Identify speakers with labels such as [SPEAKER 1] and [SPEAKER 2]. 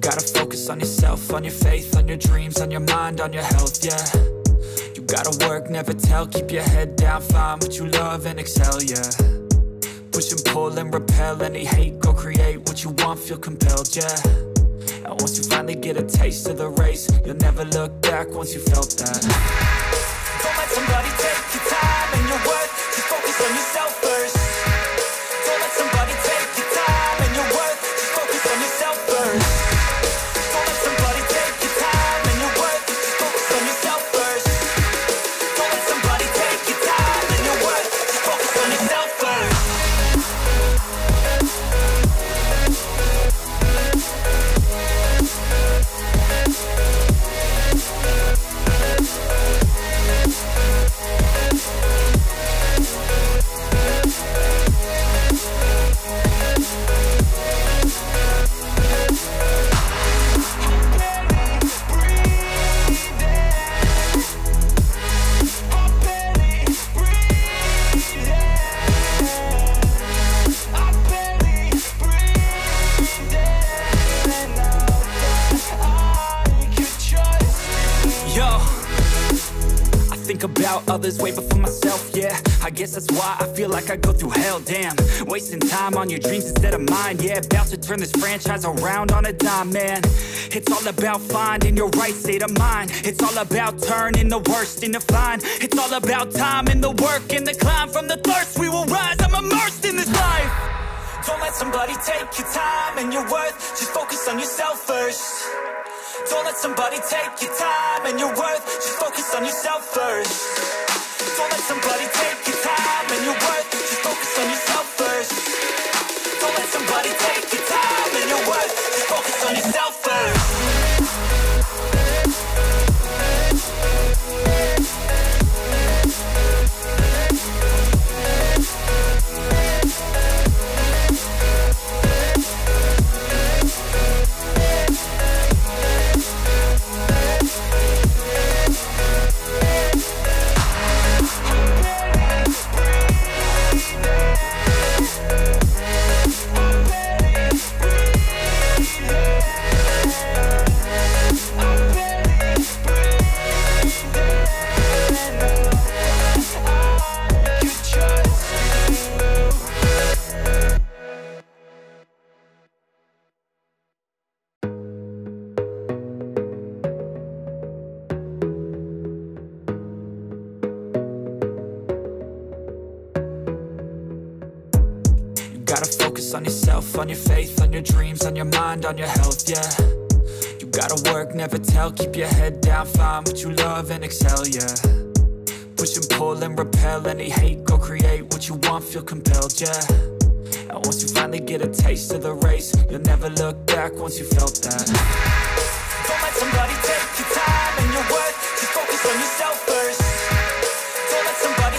[SPEAKER 1] gotta focus on yourself, on your faith, on your dreams, on your mind, on your health, yeah. You gotta work, never tell, keep your head down, find what you love and excel, yeah. Push and pull and repel any hate, go create what you want, feel compelled, yeah. And once you finally get a taste of the race, you'll never look back once you felt that. Don't let somebody take your time and your worth, just focus on yourself first. Don't let somebody take your time and your worth, just focus on yourself first. Don't let somebody take your time and your worth, just focus on yourself first. Don't let somebody take your time and your worth, just focus on yourself first. About others way before myself, yeah. I guess that's why I feel like I go through hell, damn. Wasting time on your dreams instead of mine, yeah. About to turn this franchise around on a dime, man. It's all about finding your right state of mind. It's all about turning the worst into fine. It's all about time and the work and the climb. From the thirst we will rise, I'm immersed in this life. Don't let somebody take your time and your worth, just focus on yourself first. Don't let somebody take your time and your worth, just focus on yourself first. Don't let somebody take your time and your worth, just focus on yourself first. Don't let somebody take your time and your worth, just focus on yourself first. Gotta focus on yourself, on your faith, on your dreams, on your mind, on your health, yeah. You gotta work, never tell, keep your head down, find what you love and excel, yeah. Push and pull and repel any hate, go create what you want, feel compelled, yeah. And once you finally get a taste of the race, you'll never look back once you felt that. Don't let somebody take your time and your worth, just focus on yourself first. Don't let somebody